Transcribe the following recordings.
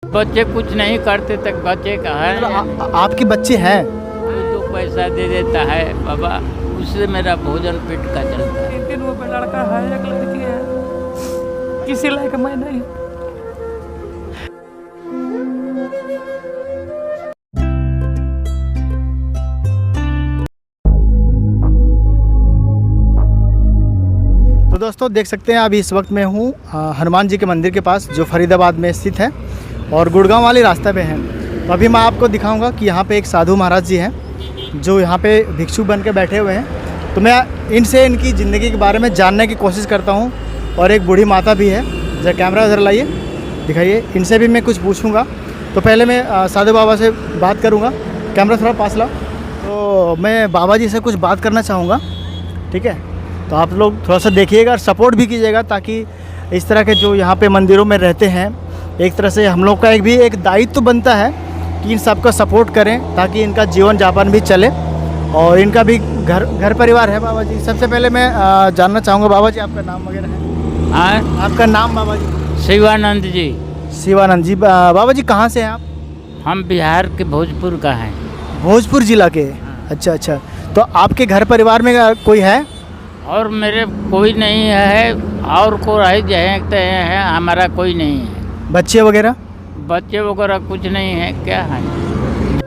बच्चे कुछ नहीं करते तक बच्चे का है। आपके बच्चे हैं? तो पैसा दे देता है बाबा, उससे मेरा भोजन पेट का चलता है। 3 रुपये लड़का है, 1 लड़की है, किसी लायक मैं नहीं। तो दोस्तों देख सकते हैं अभी इस वक्त मैं हूँ हनुमान जी के मंदिर के पास, जो फरीदाबाद में स्थित है और गुड़गांव वाले रास्ते पे हैं। तो अभी मैं आपको दिखाऊंगा कि यहाँ पे एक साधु महाराज जी हैं जो यहाँ पे भिक्षु बन के बैठे हुए हैं। तो मैं इनसे इनकी ज़िंदगी के बारे में जानने की कोशिश करता हूँ। और एक बूढ़ी माता भी है। जरा कैमरा इधर लाइए, दिखाइए, इनसे भी मैं कुछ पूछूँगा। तो पहले मैं साधु बाबा से बात करूँगा। कैमरा थोड़ा पास लाओ। तो मैं बाबा जी से कुछ बात करना चाहूँगा, ठीक है? तो आप लोग थोड़ा सा देखिएगा और सपोर्ट भी कीजिएगा, ताकि इस तरह के जो यहाँ पे मंदिरों में रहते हैं, एक तरह से हम लोग का एक दायित्व तो बनता है कि इन सबका सपोर्ट करें, ताकि इनका जीवन यापन भी चले और इनका भी घर परिवार है। बाबा जी, सबसे पहले मैं जानना चाहूँगा बाबा जी, आपका नाम वगैरह है? हाँ, आपका नाम बाबा जी? शिवानंद जी। शिवानंद जी। बाबा जी कहाँ से हैं आप? हम बिहार के भोजपुर का हैं। भोजपुर जिला के? अच्छा अच्छा। तो आपके घर परिवार में कोई है? और मेरे कोई नहीं है, और को रह जाते हैं, हमारा कोई नहीं है। बच्चे वगैरह? बच्चे वगैरह कुछ नहीं है। क्या है,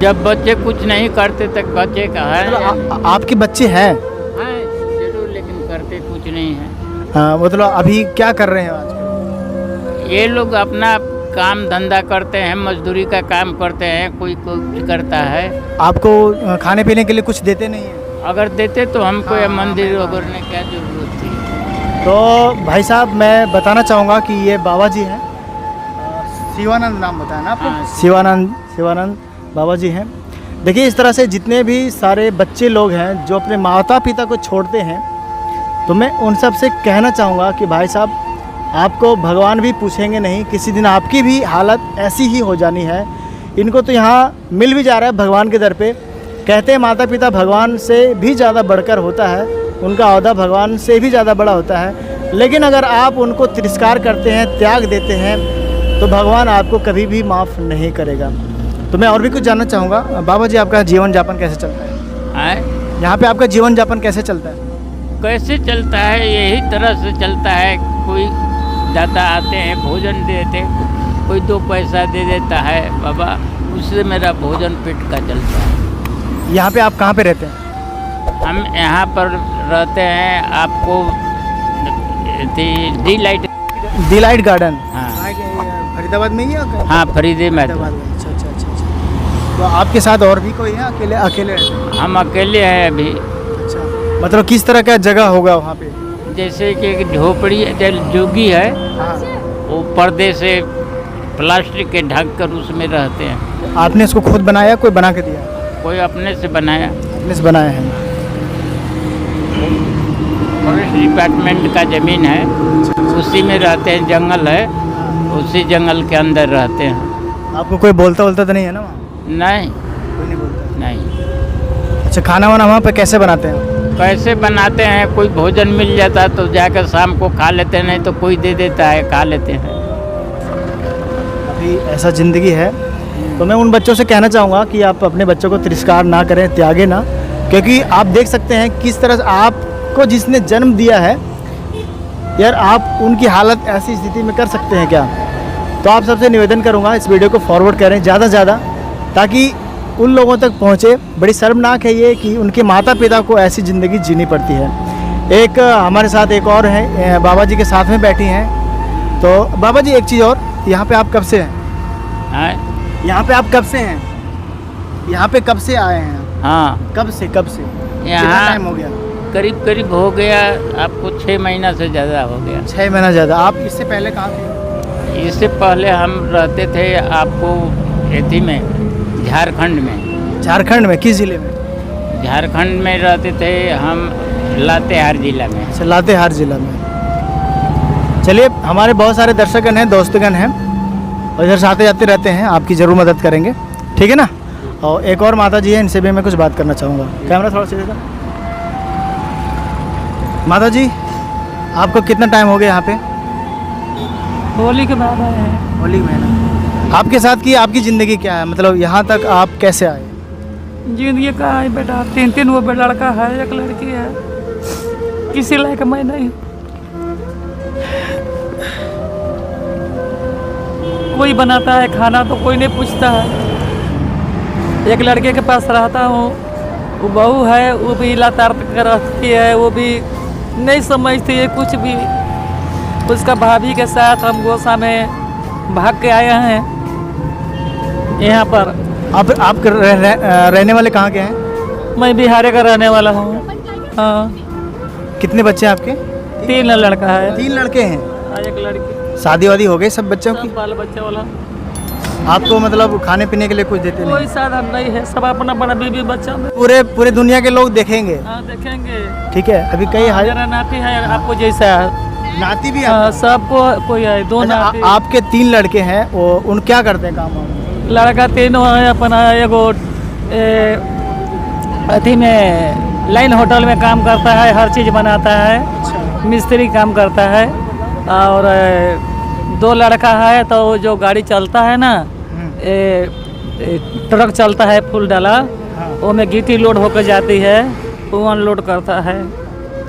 जब बच्चे कुछ नहीं करते तक बच्चे का है। आपके बच्चे हैं? जरूर, लेकिन करते कुछ नहीं है। हाँ, मतलब अभी क्या कर रहे हैं आजकल? ये लोग अपना काम धंधा करते हैं, मजदूरी का काम करते हैं, कोई कुछ करता है। आपको खाने पीने के लिए कुछ देते नहीं है? अगर देते तो हमको ये मंदिर वगैरह ने क्या जरूरत थी। तो भाई साहब मैं बताना चाहूँगा कि ये बाबा जी हैं, शिवानंद नाम बताया ना आपको? हाँ, शिवानंद बाबा जी हैं। देखिए, इस तरह से जितने भी सारे बच्चे लोग हैं जो अपने माता पिता को छोड़ते हैं, तो मैं उन सब से कहना चाहूँगा कि भाई साहब, आपको भगवान भी पूछेंगे नहीं, किसी दिन आपकी भी हालत ऐसी ही हो जानी है। इनको तो यहाँ मिल भी जा रहा है भगवान के दर पे। कहते हैं माता पिता भगवान से भी ज़्यादा बढ़कर होता है, उनका ओहदा भगवान से भी ज़्यादा बड़ा होता है। लेकिन अगर आप उनको तिरस्कार करते हैं, त्याग देते हैं, तो भगवान आपको कभी भी माफ़ नहीं करेगा। तो मैं और भी कुछ जानना चाहूँगा। बाबा जी, आपका जीवन यापन कैसे चलता है? यहाँ पे आपका जीवन यापन कैसे चलता है? कैसे चलता है, यही तरह से चलता है। कोई दादा आते हैं, भोजन देते, कोई 2 पैसा दे देता है बाबा, उससे मेरा भोजन पेट का चलता है। यहाँ पे आप कहाँ पे रहते हैं? हम यहाँ पर रहते हैं, आपको डिलाइट गार्डन। हाँ, फरीदाबाद में ही है? हाँ, फरीदाबाद। अच्छा अच्छा अच्छा। तो आपके साथ और भी कोई है? अकेले रहते हैं? हम अकेले हैं अभी। अच्छा, मतलब किस तरह का जगह होगा वहाँ पे? जैसे कि एक झोपड़ी जोगी है, हाँ। वो पर्दे से प्लास्टिक के ढक कर उसमें रहते हैं। आपने इसको खुद बनाया, कोई बना के दिया? कोई अपने से बनाया। अपने से बनाया है। फॉरेस्ट डिपार्टमेंट का ज़मीन है, उसी में रहते हैं। जंगल है, उसी जंगल के अंदर रहते हैं। आपको कोई बोलता तो नहीं है ना वहाँ? नहीं, कोई नहीं बोलता? नहीं। अच्छा, खाना वाना वहाँ पे कैसे बनाते हैं? कैसे बनाते हैं, कोई भोजन मिल जाता तो जाकर शाम को खा लेते हैं, नहीं तो कोई दे देता है, खा लेते हैं। अभी ऐसा ज़िंदगी है। तो मैं उन बच्चों से कहना चाहूँगा कि आप अपने बच्चों को तिरस्कार ना करें, त्यागे ना, क्योंकि आप देख सकते हैं किस तरह से आपको जिसने जन्म दिया है, यार आप उनकी हालत ऐसी स्थिति में कर सकते हैं क्या? तो आप सबसे निवेदन करूँगा, इस वीडियो को फॉरवर्ड करें ज़्यादा से ज़्यादा, ताकि उन लोगों तक पहुँचे। बड़ी शर्मनाक है ये कि उनके माता पिता को ऐसी ज़िंदगी जीनी पड़ती है। एक हमारे साथ एक और है, बाबा जी के साथ में बैठी हैं। तो बाबा जी, एक चीज़ और, यहाँ पे आप कब से हैं? यहाँ पे आप कब से हैं? यहाँ पे कब से आए हैं? हाँ, कब से कितना यहाँ टाइम हो गया? करीब हो गया आपको 6 महीना से ज़्यादा हो गया। 6 महीना ज़्यादा। आप इससे पहले कहाँ थे? इससे पहले हम रहते थे आपको एथी में, झारखंड में। झारखंड में? किस ज़िले में? झारखंड में रहते थे हम, लातेहार जिला में। अच्छा, लातेहार जिला में। चलिए, हमारे बहुत सारे दर्शकगण हैं, दोस्तगण हैं, और इधर से आते जाते रहते हैं, आपकी ज़रूर मदद करेंगे, ठीक है ना? और एक और माता जी हैं, इनसे भी मैं कुछ बात करना चाहूँगा। कैमरा थोड़ा सीधे कर। माता जी, आपको कितना टाइम हो गया यहाँ पे? होली के बाद आए हैं। होली महीना। आपके साथ की आपकी ज़िंदगी क्या है, मतलब यहाँ तक आप कैसे आए? जिंदगी का है बेटा, 3 वो लड़का है, 1 लड़की है, किसी लायक मैं नहीं। कोई बनाता है खाना तो कोई नहीं पूछता है। एक लड़के के पास रहता हूँ, वो बहू है, वो भी लातार कर रखती है, वो भी नहीं समझती है कुछ भी। उसका भाभी के साथ हम गोसा में भाग के आए हैं यहाँ पर। आप रहने वाले कहाँ के हैं? मैं बिहार का रहने वाला हूँ। हाँ, कितने बच्चे हैं आपके? 3 लड़का है, 3 लड़के हैं। 1 लड़की। शादी वादी हो गई सब बच्चों की? सब बाल बच्चे वाला। आपको मतलब खाने पीने के लिए कुछ देते कोई नहीं? साधन नहीं है, सब अपना अपना बीबी बच्चा में। पूरे दुनिया के लोग देखेंगे। हाँ देखेंगे। ठीक है, अभी कई मेरा नाती है आपको जैसा है। नाती भी हाँ, सबको कोई है, 2 अच्छा, नाती। आपके 3 लड़के हैं, वो उन क्या करते हैं काम वाम? लड़का 3 है अपना, एगो अथी में लाइन होटल में काम करता है, हर चीज़ बनाता है, मिस्त्री काम करता है। और 2 लड़का है तो जो गाड़ी चलता है ना, ट्रक चलता है फुल डाला, वो में गिट्टी लोड होकर जाती है, वो अनलोड करता है,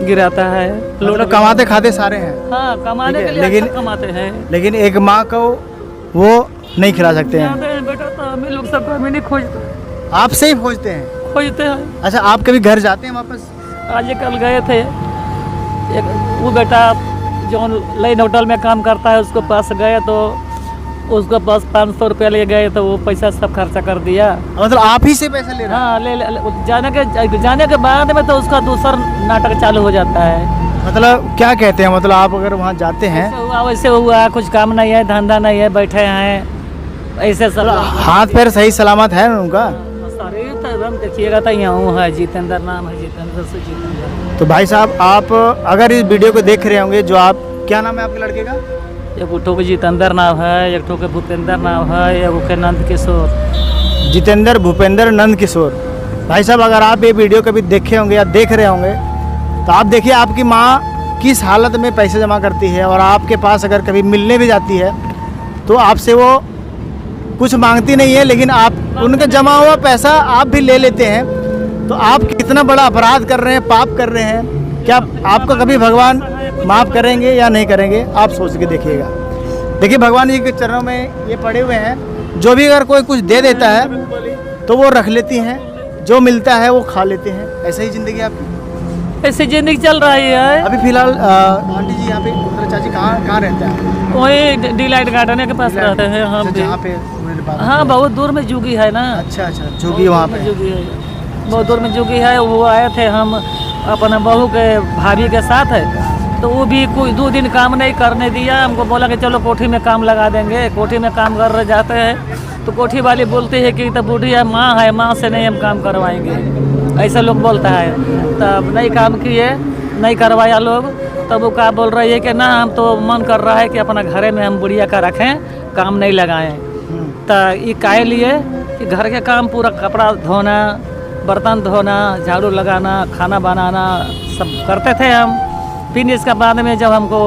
गिराता है। लोग कमाते खाते सारे हैं। हाँ, कमाने ठीक के है, लिए लेकिन- अच्छा कमाते हैं। लेकिन एक माँ को वो नहीं खिला सकते हैं। जानते हैं बेटा, तो हम लोग सब हमें नहीं खोजते, आपसे ही खोजते हैं? खोजते हैं। अच्छा, आप कभी घर जाते हैं वापस? आज कल गए थे, एक वो बेटा जो लाइन होटल में काम करता है उसको पास गए तो उसको पास 500 रुपया ले गए, तो वो पैसा सब खर्चा कर दिया। मतलब आप ही से पैसा ले रहे हैं? हाँ, ले जाने के बाद में तो उसका दूसरा नाटक चालू हो जाता है। मतलब क्या कहते हैं, मतलब आप अगर वहाँ जाते हैं, ऐसे हुआ वैसे हुआ, कुछ काम नहीं है, धंधा नहीं है, बैठे हैं ऐसे सब। हाथ पैर सही सलामत है उनका? शरीर तो एकदम देखिएगा तो यहाँ है, जितेंद्र नाम है, जितेंद्र से जितेंद्र। तो भाई साहब, आप अगर इस वीडियो को देख रहे होंगे, जो आप, क्या नाम है आपके लड़के का? एक ठो के जितेंद्र नाम है, एक ठो के भूपेंद्र नाम है, एक के नंद किशोर। जितेंद्र भूपेंद्र नंद किशोर। भाई साहब, अगर आप ये वीडियो कभी देखे होंगे या देख रहे होंगे, तो आप देखिए आपकी माँ किस हालत में पैसे जमा करती है, और आपके पास अगर कभी मिलने भी जाती है तो आपसे वो कुछ मांगती नहीं है, लेकिन आप उनका जमा हुआ पैसा आप भी ले लेते हैं। तो आप कितना बड़ा अपराध कर रहे हैं, पाप कर रहे हैं। क्या आपको कभी भगवान माफ़ करेंगे या नहीं करेंगे, आप सोच के देखिएगा। देखिए, भगवान जी के चरणों में ये पड़े हुए हैं, जो भी अगर कोई कुछ दे देता है तो वो रख लेती हैं, जो मिलता है वो खा लेते हैं। ऐसे ही ज़िंदगी आपकी? ऐसी जिंदगी चल रही है। अभी फिलहाल आंटी जी यहाँ पे, चाची कहाँ रहते हैं? वही डिलाइट गार्डन के पास रहते हैं हम भी। जहाँ पे मेरे बाबा। हाँ, बहुत दूर में जुगी है ना। अच्छा, जोगी वहाँ पे। जुगी है, बहुत दूर में जुगी है। वो आए थे हम अपना बहू के भाभी के साथ है, तो वो भी कोई 2 दिन काम नहीं करने दिया। हमको बोला कि चलो कोठी में काम लगा देंगे। कोठी में काम कर रहे जाते हैं तो कोठी वाली बोलती है कि तो बूढ़ी है, माँ है, माँ से नहीं हम काम करवाएंगे, ऐसा लोग बोलता है। तब नहीं काम किए, नहीं करवाया लोग, तब वो क्या बोल रही है कि ना, हम तो मन कर रहा है कि अपना घरे में हम बुढ़िया का रखें, काम नहीं लगाएं। तो ये काहे लिए कि घर के काम पूरा कपड़ा धोना, बर्तन धोना, झाड़ू लगाना, खाना बनाना सब करते थे हम। फिर इसके बाद में जब हमको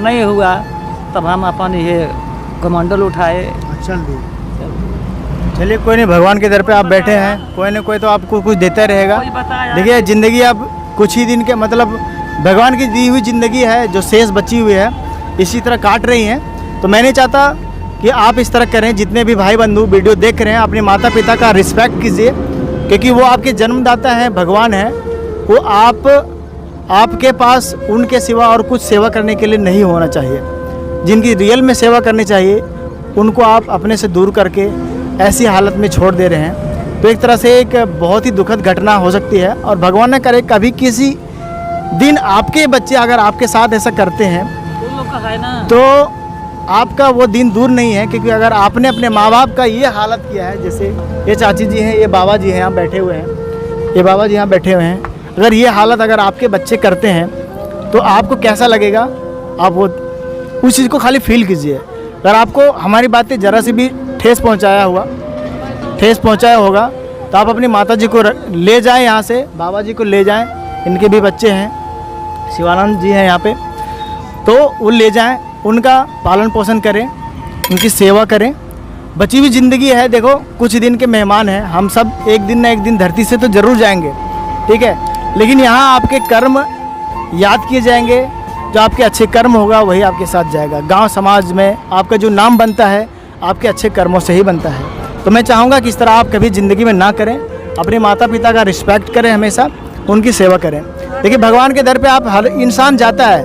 नहीं हुआ तब हम अपन ये कमंडल उठाए। चल दी। चलिए, कोई नहीं, भगवान के दर पे आप बैठे हैं, कोई ना कोई तो आपको कुछ देता रहेगा। कोई बताया। देखिए, ज़िंदगी अब कुछ ही दिन के, मतलब भगवान की दी हुई ज़िंदगी है, जो शेष बची हुई है इसी तरह काट रही हैं। तो मैं नहीं चाहता कि आप इस तरह करें। जितने भी भाई बंधु वीडियो देख रहे हैं, अपने माता पिता का रिस्पेक्ट कीजिए, क्योंकि वो आपके जन्मदाता हैं, भगवान हैं। वो आपके पास उनके सिवा और कुछ सेवा करने के लिए नहीं होना चाहिए। जिनकी रियल में सेवा करनी चाहिए, उनको आप अपने से दूर करके ऐसी हालत में छोड़ दे रहे हैं। तो एक तरह से एक बहुत ही दुखद घटना हो सकती है, और भगवान न करे कभी किसी दिन आपके बच्चे अगर आपके साथ ऐसा करते हैं उन लोग का है ना, तो आपका वो दिन दूर नहीं है। क्योंकि अगर आपने अपने माँ बाप का ये हालत किया है, जैसे ये चाची जी हैं, ये बाबा जी हैं यहाँ बैठे हुए हैं, ये बाबा जी यहाँ बैठे हुए हैं, अगर ये हालत अगर आपके बच्चे करते हैं तो आपको कैसा लगेगा, आप वो उस चीज़ को खाली फील कीजिए। अगर आपको हमारी बातें ज़रा सी भी ठेस पहुंचाया होगा तो आप अपनी माता जी को ले जाएं, यहाँ से बाबा जी को ले जाएं, इनके भी बच्चे हैं, शिवानंद जी हैं यहाँ पे, तो वो ले जाएं, उनका पालन पोषण करें, उनकी सेवा करें, बची हुई ज़िंदगी है, देखो कुछ दिन के मेहमान हैं, हम सब एक दिन ना एक दिन धरती से तो ज़रूर जाएंगे, ठीक है। लेकिन यहाँ आपके कर्म याद किए जाएंगे, जो आपके अच्छे कर्म होगा वही आपके साथ जाएगा। गांव समाज में आपका जो नाम बनता है आपके अच्छे कर्मों से ही बनता है। तो मैं चाहूँगा कि इस तरह आप कभी ज़िंदगी में ना करें, अपने माता पिता का रिस्पेक्ट करें, हमेशा उनकी सेवा करें। देखिए भगवान के दर पे आप हर इंसान जाता है,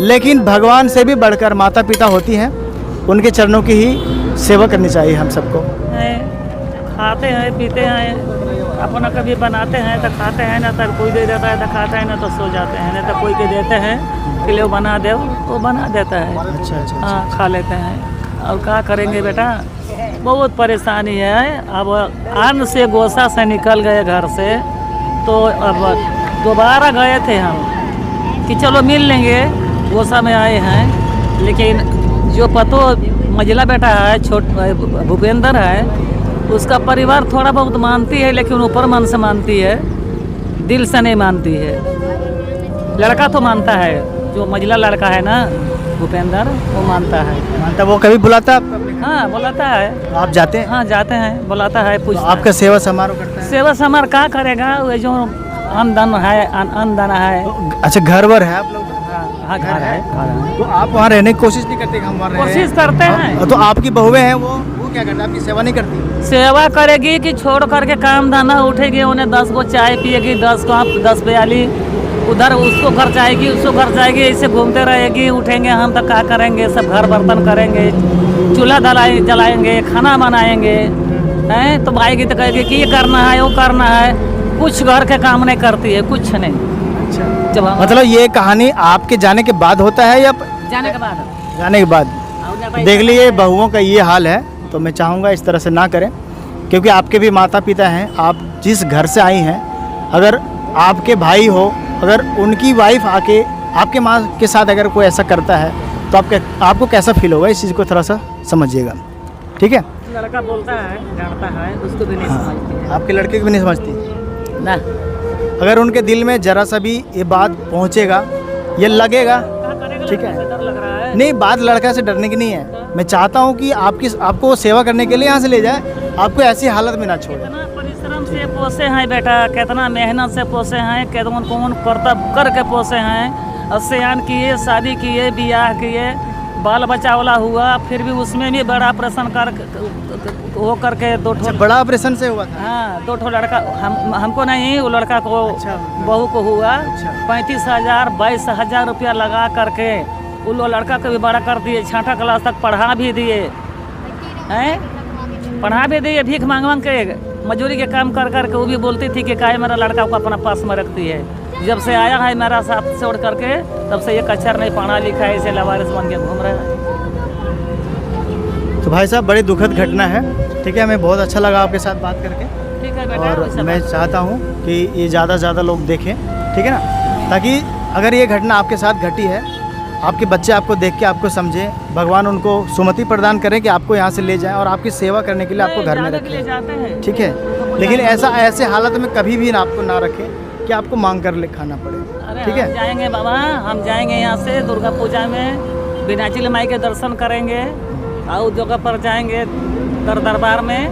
लेकिन भगवान से भी बढ़कर माता पिता होती हैं, उनके चरणों की ही सेवा करनी चाहिए हम सबको। खाते हैं पीते हैं, अपना कभी बनाते हैं तो खाते हैं, ना तो कोई दे देता है तो खाते हैं, ना तो सो जाते हैं, ना तो कोई के देते हैं कि लो बना दो, वो बना देता है। अच्छा। हाँ खा लेते हैं। और क्या करेंगे बेटा, बहुत परेशानी है। अब अन्न से गोसा से निकल गए घर से, तो अब दोबारा गए थे हम कि चलो मिल लेंगे, गोसा में आए हैं। लेकिन जो पतो मझला बेटा है, भूपेंद्र है, उसका परिवार थोड़ा बहुत मानती है, लेकिन ऊपर मन से मानती है, दिल से नहीं मानती है। लड़का तो मानता है, जो मझला लड़का है ना भूपेंद्र, वो मानता है। वो कभी बुलाता है आपको अपने घर? हाँ बुलाता है। आप जाते हैं? हाँ जाते हैं, बुलाता है, तो पूछता आपका सेवा समारोह करता है? सेवा समार क्या करेगा, वो जो अन्नदान है, अन्नदान है। तो अच्छा घर वर है आप लोग? हाँ घर है। तो आप वहाँ रहने की कोशिश नहीं करते कि हम वहाँ रहें? कोशिश करते हैं। तो आपकी बहुएं हैं, वो क्या करते हैं, आपकी सेवा नहीं करती? सेवा करेगी कि छोड़ करके काम धंधा उठेगी, उन्हें 10 को चाय पिएगी, 10 बयाली उधर उसको घर जाएगी, उसको घर जाएगी, ऐसे घूमते रहेगी। उठेंगे हम तो क्या करेंगे, सब घर बर्तन करेंगे, चूल्हा जलाएंगे, खाना बनाएंगे, हैं तो आएगी तो कहेगी कि ये करना है, वो करना है, कुछ घर के काम नहीं करती है, कुछ नहीं। जब मतलब ये कहानी आपके जाने के बाद होता है या जाने के बाद? जाने के बाद। देख लीजिए बहुओं का ये हाल है, तो मैं चाहूँगा इस तरह से ना करें, क्योंकि आपके भी माता पिता हैं। आप जिस घर से आई हैं, अगर आपके भाई हो, अगर उनकी वाइफ आके आपके माँ के साथ अगर कोई ऐसा करता है तो आपको कैसा फील होगा, इस चीज़ को थोड़ा सा समझिएगा, ठीक है। लड़का बोलता है, जानता है, उसको भी नहीं समझती है। आपके लड़के को भी नहीं समझती ना। अगर उनके दिल में जरा सा भी ये बात पहुँचेगा, ये लगेगा, ठीक है। डर लग रहा है। नहीं, बात लड़का से डरने की नहीं है। मैं चाहता हूँ कि आपको वो सेवा करने के लिए यहाँ से ले जाए, आपको ऐसी हालत में ना छोड़े। कितना परिश्रम से पोसे हैं बेटा, कितना मेहनत से पोसे हैं, कितना कौन करतब करके पोसे हैं, और सयान किए, शादी किए, बियाह किए, बाल बच्चा वाला हुआ, फिर भी उसमें भी बड़ा ऑपरेशन हो करके 2 ठो। बड़ा ऑपरेशन से हुआ था? हाँ 2 ठो लड़का, हमको नहीं, वो लड़का को, बहू को हुआ। 35,000 22,000 रुपया लगा करके वो लड़का को भी बड़ा कर दिए, 6ठा क्लास तक पढ़ा भी दिए हैं, पढ़ा भी दिए, भीख मांग मांग के, मजदूरी के काम कर करके। वो भी बोलती थी कि काहे मेरा लड़का को अपना पास में रखती है। जब से आया है मेरा साथ छोड़ करके, तब से ये कच्चर नहीं पढ़ा लिखा है, इसे लवारिस बन के घूम रहा है। तो भाई साहब बड़ी दुखद घटना है, ठीक है। हमें बहुत अच्छा लगा आपके साथ बात करके, ठीक है बेटा। और मैं चाहता हूँ कि ये ज़्यादा से ज़्यादा लोग देखें, ठीक है ना, ताकि अगर ये घटना आपके साथ घटी है, आपके बच्चे आपको देख के आपको समझें, भगवान उनको सुमति प्रदान करें कि आपको यहाँ से ले जाएं और आपकी सेवा करने के लिए आपको घर में रखें, ठीक है। लेकिन ऐसे हालत में कभी भी आपको ना रखें कि आपको मांग कर ले खाना पड़े, ठीक है। जाएंगे बाबा, हम जाएंगे यहाँ से दुर्गा पूजा में, विंध्याचल माई के दर्शन करेंगे, और जगह पर जाएंगे दरबार में,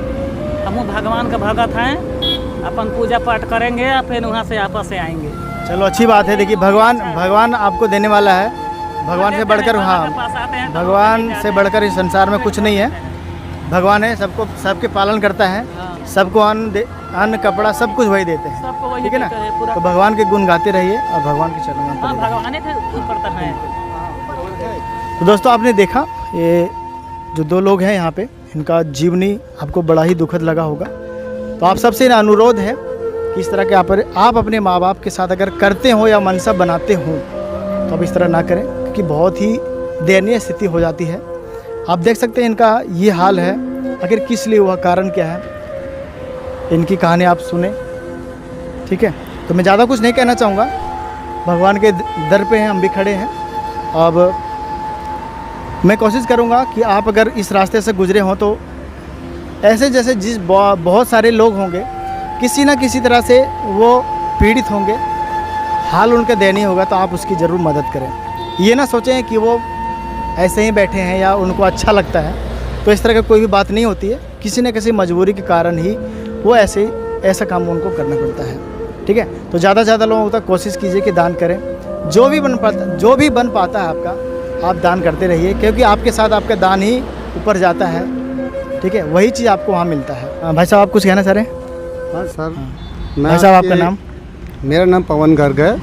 हम भगवान का भगत हैं, अपन पूजा पाठ करेंगे, फिर वहाँ से आपस से आएंगे। चलो अच्छी बात है। देखिए भगवान आपको देने वाला है, भगवान से बढ़कर, हाँ भगवान से बढ़कर इस संसार में कुछ नहीं है। भगवान है, सबके पालन करता है, सबको अन्न कपड़ा सब कुछ वही देते हैं, ठीक है ना। तो भगवान के गुण गाते रहिए और भगवान के चरणों में भगवान करता है। तो दोस्तों आपने देखा, ये जो 2 लोग हैं यहाँ पे, इनका जीवनी आपको बड़ा ही दुखद लगा होगा। तो आप सबसे अनुरोध है कि इस तरह के आप अपने माँ बाप के साथ अगर करते हो या मनसा बनाते हो तो आप इस तरह ना करें, क्योंकि बहुत ही दयनीय स्थिति हो जाती है। आप देख सकते हैं इनका ये हाल है, आखिर किस लिए हुआ, कारण क्या है, इनकी कहानी आप सुने, ठीक है। तो मैं ज़्यादा कुछ नहीं कहना चाहूँगा, भगवान के दर पे हैं, हम भी खड़े हैं। अब मैं कोशिश करूँगा कि आप अगर इस रास्ते से गुजरे हों तो ऐसे जैसे बहुत सारे लोग होंगे, किसी ना किसी तरह से वो पीड़ित होंगे, हाल उनका दयनीय होगा, तो आप उसकी ज़रूर मदद करें। ये ना सोचें कि वो ऐसे ही बैठे हैं या उनको अच्छा लगता है, तो इस तरह की कोई भी बात नहीं होती है, किसी न किसी मजबूरी के कारण ही वो ऐसा काम उनको करना पड़ता है। ठीक है, तो ज़्यादा से ज़्यादा लोगों तक कोशिश कीजिए कि दान करें। जो भी बन पाता है आपका, आप दान करते रहिए, क्योंकि आपके साथ आपका दान ही ऊपर जाता है। ठीक है, वही चीज़ आपको वहाँ मिलता है। भाई साहब, आप कुछ कहना चाह रहे हैं? हाँ सर, भाई साहब, आपका नाम? मेरा नाम पवन गर्ग है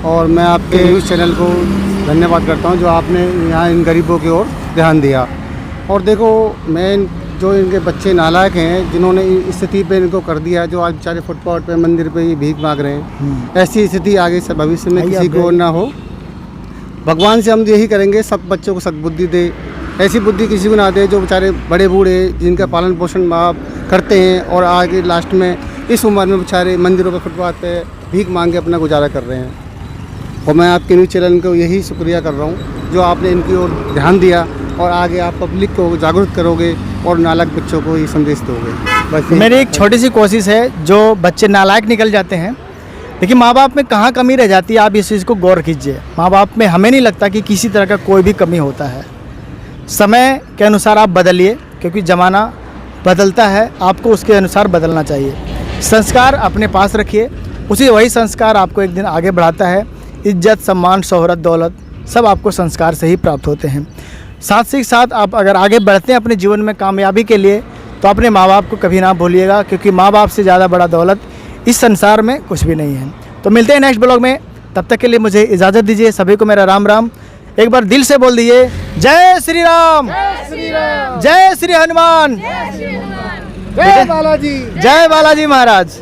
और मैं आपके न्यूज़ चैनल को धन्यवाद करता हूँ जो आपने यहाँ इन गरीबों की ओर ध्यान दिया। और देखो, जो इनके बच्चे नालायक हैं, जिन्होंने इस स्थिति पे इनको कर दिया, जो आज बेचारे फुटपाथ पे मंदिर पे ही भीख मांग रहे हैं, ऐसी स्थिति आगे से भविष्य में किसी को ना हो। भगवान से हम यही करेंगे, सब बच्चों को सद्बुद्धि दे, ऐसी बुद्धि किसी को ना दे जो बेचारे बड़े बूढ़े जिनका पालन पोषण माँ बाप करते हैं और आगे लास्ट में इस उम्र में बेचारे मंदिरों पर फुटपाथ पे भीख मांग के अपना गुजारा कर रहे हैं। और मैं आपके न्यूज़ चैनल को यही शुक्रिया कर रहा हूँ जो आपने इनकी ओर ध्यान दिया और आगे आप पब्लिक को जागरूक करोगे और नालायक बच्चों को ये संदेश दोगे। बस मेरी एक छोटी सी कोशिश है, जो बच्चे नालायक निकल जाते हैं, देखिए माँ बाप में कहाँ कमी रह जाती है, आप इस चीज़ को गौर कीजिए। माँ बाप में हमें नहीं लगता कि किसी तरह का कोई भी कमी होता है। समय के अनुसार आप बदलिए, क्योंकि ज़माना बदलता है, आपको उसके अनुसार बदलना चाहिए। संस्कार अपने पास रखिए, वही संस्कार आपको एक दिन आगे बढ़ाता है। इज्जत, सम्मान, शोहरत, दौलत सब आपको संस्कार से ही प्राप्त होते हैं। साथ ही साथ आप अगर आगे बढ़ते हैं अपने जीवन में कामयाबी के लिए, तो अपने माँ बाप को कभी ना भूलिएगा, क्योंकि माँ बाप से ज़्यादा बड़ा दौलत इस संसार में कुछ भी नहीं है। तो मिलते हैं नेक्स्ट ब्लॉग में, तब तक के लिए मुझे इजाज़त दीजिए। सभी को मेरा राम राम। एक बार दिल से बोल दीजिए, जय श्री राम, जय श्री हनुमान, जय बालाजी, जय बालाजी महाराज।